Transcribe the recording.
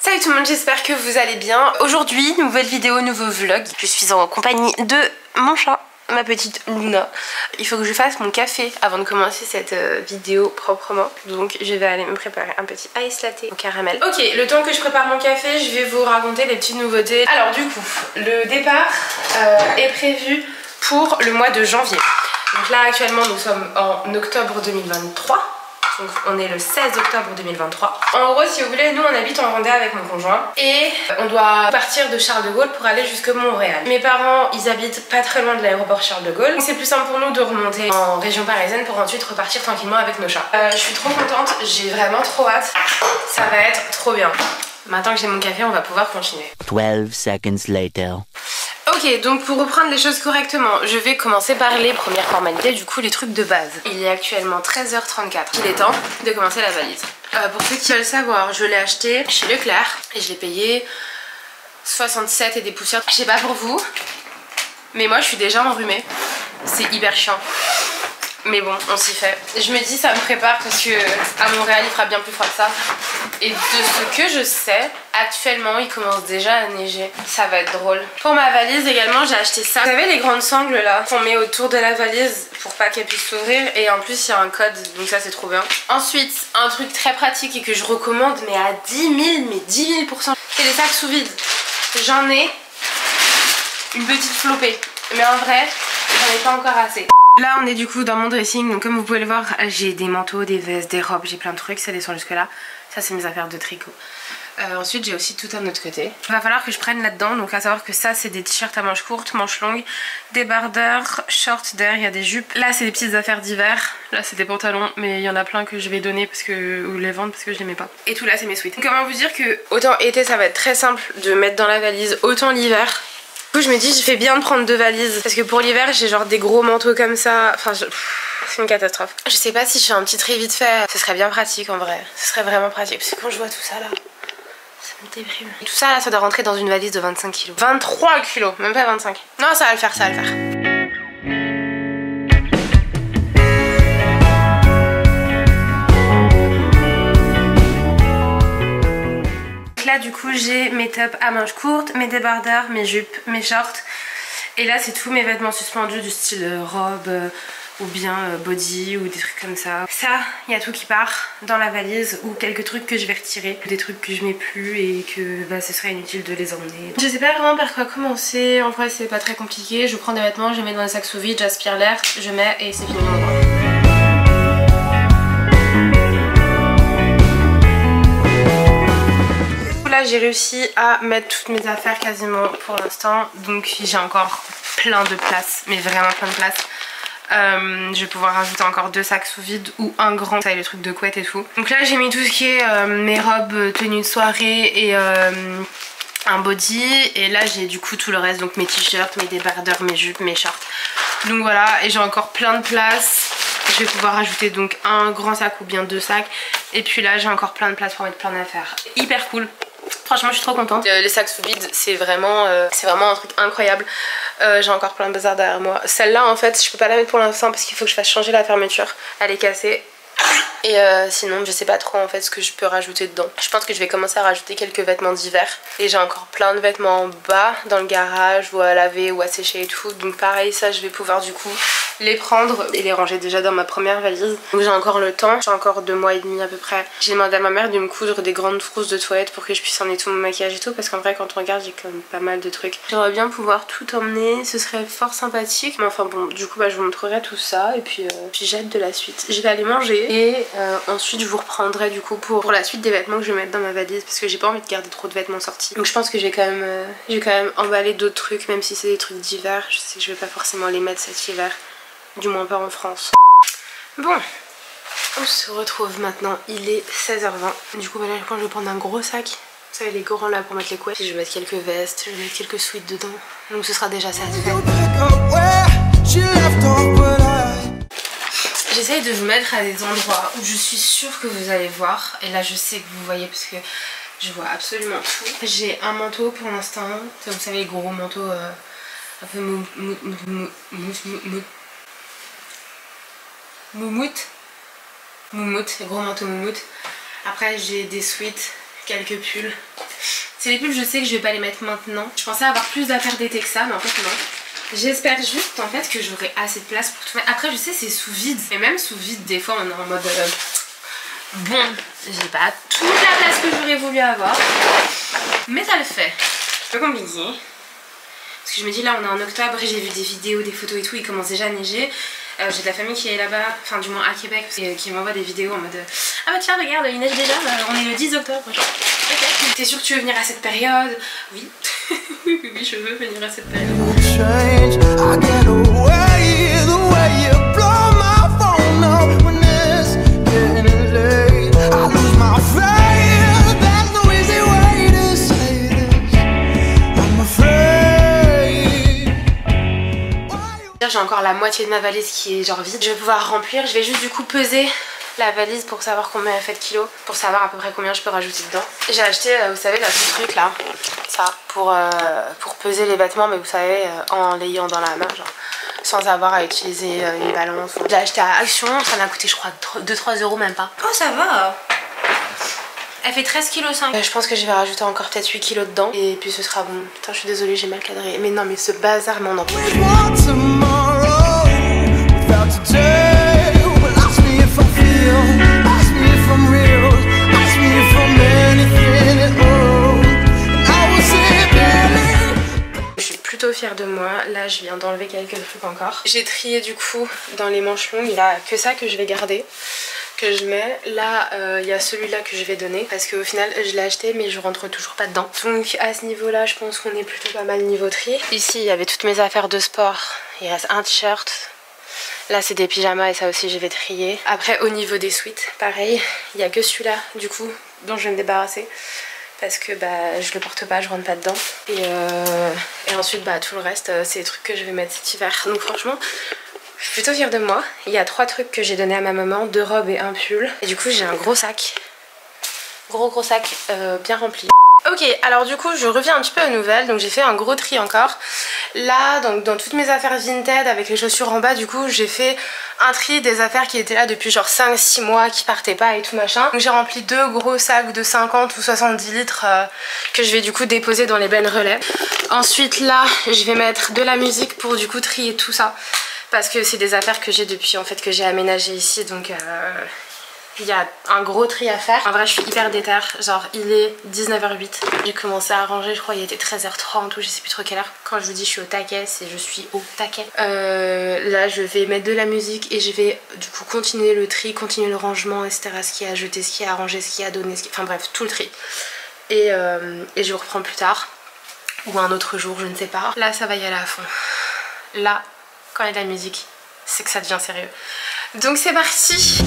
Salut tout le monde, j'espère que vous allez bien. Aujourd'hui, nouvelle vidéo, nouveau vlog. Je suis en compagnie de mon chat, ma petite Luna. Il faut que je fasse mon café avant de commencer cette vidéo proprement. Donc je vais aller me préparer un petit ice latte au caramel. Ok, le temps que je prépare mon café, je vais vous raconter les petites nouveautés. Alors du coup, le départ est prévu pour le mois de janvier. Donc là actuellement nous sommes en octobre 2023. Donc on est le 16 octobre 2023. En gros, si vous voulez, nous on habite en Vendée avec mon conjoint et on doit partir de Charles de Gaulle pour aller jusqu'à Montréal. Mes parents, ils habitent pas très loin de l'aéroport Charles de Gaulle. Donc c'est plus simple pour nous de remonter en région parisienne pour ensuite repartir tranquillement avec nos chats. Je suis trop contente, j'ai vraiment trop hâte. Ça va être trop bien. Maintenant que j'ai mon café, on va pouvoir continuer. 12 seconds later. Ok, donc pour reprendre les choses correctement, je vais commencer par les premières formalités, du coup les trucs de base. Il est actuellement 13h34. Il est temps de commencer la valise. Pour ceux qui veulent savoir, je l'ai acheté chez Leclerc et je l'ai payé 67 et des poussières. Je sais pas pour vous, mais moi je suis déjà enrhumée. C'est hyper chiant. Mais bon, on s'y fait. Je me dis ça me prépare parce que à Montréal il fera bien plus froid que ça. Et de ce que je sais, actuellement il commence déjà à neiger. Ça va être drôle. Pour ma valise également, j'ai acheté ça. Vous savez les grandes sangles là qu'on met autour de la valise pour pas qu'elle puisse s'ouvrir. Et en plus il y a un code, donc ça c'est trop bien. Ensuite, un truc très pratique et que je recommande mais à 10 000, mais 10 000%. C'est les sacs sous vide. J'en ai une petite flopée. Mais en vrai, j'en ai pas encore assez. Là on est du coup dans mon dressing, donc comme vous pouvez le voir, j'ai des manteaux, des vestes, des robes, j'ai plein de trucs, ça descend jusque là. Ça c'est mes affaires de tricot. Ensuite j'ai aussi tout un autre côté. Il va falloir que je prenne là-dedans, donc à savoir que ça c'est des t-shirts à manches courtes, manches longues, des bardeurs, shorts, derrière il y a des jupes. Là c'est des petites affaires d'hiver, là c'est des pantalons, mais il y en a plein que je vais donner parce que, ou les vendre parce que je les mets pas. Et tout là c'est mes sweats. Donc, comment vous dire que autant été ça va être très simple de mettre dans la valise, autant l'hiver. Du coup je me dis je fais bien de prendre deux valises parce que pour l'hiver j'ai genre des gros manteaux comme ça, enfin c'est une catastrophe. Je sais pas si je fais un petit tri vite fait, ce serait bien pratique en vrai, ce serait vraiment pratique parce que quand je vois tout ça là, ça me déprime. Tout ça là ça doit rentrer dans une valise de 25 kg. 23 kg, même pas 25. Non ça va le faire, ça va le faire. Là du coup j'ai mes tops à manches courtes, mes débardeurs, mes jupes, mes shorts. Et là c'est tous mes vêtements suspendus du style robe ou bien body ou des trucs comme ça. Ça, il y a tout qui part dans la valise ou quelques trucs que je vais retirer. Des trucs que je mets plus et que bah, ce serait inutile de les emmener. Je sais pas vraiment par quoi commencer. En vrai c'est pas très compliqué. Je prends des vêtements, je les mets dans un sac sous vide, j'aspire l'air, je mets et c'est fini mon endroit. Là j'ai réussi à mettre toutes mes affaires quasiment pour l'instant, donc j'ai encore plein de place, mais vraiment plein de place. Je vais pouvoir rajouter encore deux sacs sous vide ou un grand, ça y est, le truc de couette et tout. Donc là j'ai mis tout ce qui est mes robes, tenues de soirée et un body, et là j'ai du coup tout le reste, donc mes t-shirts, mes débardeurs, mes jupes, mes shorts. Donc voilà, et j'ai encore plein de place. Je vais pouvoir rajouter donc un grand sac ou bien deux sacs, et puis là j'ai encore plein de place pour mettre plein d'affaires. Hyper cool. Franchement je suis trop contente. Les sacs sous vide c'est vraiment un truc incroyable. J'ai encore plein de bazar derrière moi. Celle-là en fait je peux pas la mettre pour l'instant parce qu'il faut que je fasse changer la fermeture. Elle est cassée. Et sinon je sais pas trop en fait ce que je peux rajouter dedans. Je pense que je vais commencer à rajouter quelques vêtements d'hiver. Et j'ai encore plein de vêtements en bas dans le garage ou à laver ou à sécher et tout. Donc pareil ça je vais pouvoir du coup les prendre et les ranger déjà dans ma première valise. Donc j'ai encore le temps, j'ai encore 2 mois et demi à peu près. J'ai demandé à ma mère de me coudre des grandes trousses de toilette pour que je puisse emmener tout mon maquillage et tout, parce qu'en vrai quand on regarde j'ai quand même pas mal de trucs. J'aimerais bien pouvoir tout emmener, ce serait fort sympathique. Mais enfin bon, du coup bah, je vous montrerai tout ça et puis j'ai hâte de la suite. Je vais aller manger et ensuite je vous reprendrai du coup pour la suite des vêtements que je vais mettre dans ma valise, parce que j'ai pas envie de garder trop de vêtements sortis. Donc je pense que j'ai quand même emballé d'autres trucs, même si c'est des trucs d'hiver. Je sais que je vais pas forcément les mettre cet hiver. Du moins pas en France. Bon, on se retrouve maintenant, il est 16h20. Du coup voilà, je vais prendre un gros sac. Vous savez les grands là pour mettre les couettes. Puis je vais mettre quelques vestes, je vais mettre quelques sweats dedans. Donc ce sera déjà ça. J'essaye de vous mettre à des endroits où je suis sûre que vous allez voir. Et là je sais que vous voyez parce que je vois absolument tout. J'ai un manteau pour l'instant. Vous savez les gros manteaux un peu moumoute, les gros manteaux moumoute. Après j'ai des sweats, quelques pulls C'est les pulls, je sais que je vais pas les mettre maintenant. Je pensais avoir plus d'affaires d'été que ça, mais en fait non. J'espère juste en fait que j'aurai assez de place pour tout mettre. Après je sais c'est sous vide. Et même sous vide des fois on est en mode bon, j'ai pas toute la place que j'aurais voulu avoir. Mais ça le fait. C'est pas compliqué. Parce que je me dis là on est en octobre et j'ai vu des vidéos, des photos et tout, il commence déjà à neiger. J'ai de la famille qui est là-bas, enfin du moins à Québec, et qui m'envoie des vidéos en mode ah bah tiens regarde il neige déjà, on est le 10 octobre. Genre, ok. T'es sûr que tu veux venir à cette période? Oui. Oui je veux venir à cette période. J'ai encore la moitié de ma valise qui est genre vide. Je vais pouvoir remplir. Je vais juste du coup peser la valise pour savoir combien elle fait de kilos, pour savoir à peu près combien je peux rajouter dedans. J'ai acheté, vous savez, là, ce truc là, ça, pour peser les vêtements, mais vous savez, en l'ayant dans la main, genre, sans avoir à utiliser une balance. J'ai acheté à Action, ça m'a coûté je crois 2-3 euros même pas. Oh ça va. Elle fait 13,5 kg. Je pense que je vais rajouter encore peut-être 8 kg dedans. Et puis ce sera bon. Putain je suis désolée j'ai mal cadré. Mais non mais ce bazar m'en empêche. Je suis plutôt fière de moi. Là je viens d'enlever quelques trucs encore. J'ai trié du coup dans les manches longues. Il n'y a que ça que je vais garder, que je mets. Là il y a celui-là que je vais donner parce qu'au final je l'ai acheté mais je rentre toujours pas dedans. Donc à ce niveau là je pense qu'on est plutôt pas mal niveau tri. Ici il y avait toutes mes affaires de sport. Il reste un t-shirt. Là c'est des pyjamas et ça aussi je vais trier. Après au niveau des sweats pareil, il n'y a que celui-là du coup dont je vais me débarrasser. Parce que bah, je le porte pas, je rentre pas dedans. Et ensuite bah, tout le reste c'est des trucs que je vais mettre cet hiver. Donc franchement je suis plutôt fière de moi. Il y a 3 trucs que j'ai donné à ma maman, 2 robes et un pull. Et du coup j'ai un gros sac. Gros sac bien rempli. Ok, alors du coup je reviens un petit peu aux nouvelles. Donc j'ai fait un gros tri encore. Là, donc dans toutes mes affaires Vinted avec les chaussures en bas, du coup j'ai fait un tri des affaires qui étaient là depuis genre 5-6 mois, qui partaient pas et tout machin. Donc j'ai rempli 2 gros sacs de 50 ou 70 litres que je vais du coup déposer dans les bennes relais. Ensuite là, je vais mettre de la musique pour du coup trier tout ça. Parce que c'est des affaires que j'ai depuis en fait que j'ai aménagé ici, donc il y a un gros tri à faire. En vrai je suis hyper déter, genre il est 19h08. J'ai commencé à ranger, je crois il était 13h30 ou je sais plus trop quelle heure. Quand je vous dis je suis au taquet, c'est je suis au taquet. Là je vais mettre de la musique et je vais du coup continuer le tri, continuer le rangement, etc. Ce qui est à jeter, ce qui est à ranger, ce qui est à donner, enfin bref tout le tri. Et je vous reprends plus tard. Ou un autre jour, je ne sais pas. Là ça va y aller à fond. Là, quand il y a de la musique, c'est que ça devient sérieux. Donc c'est parti!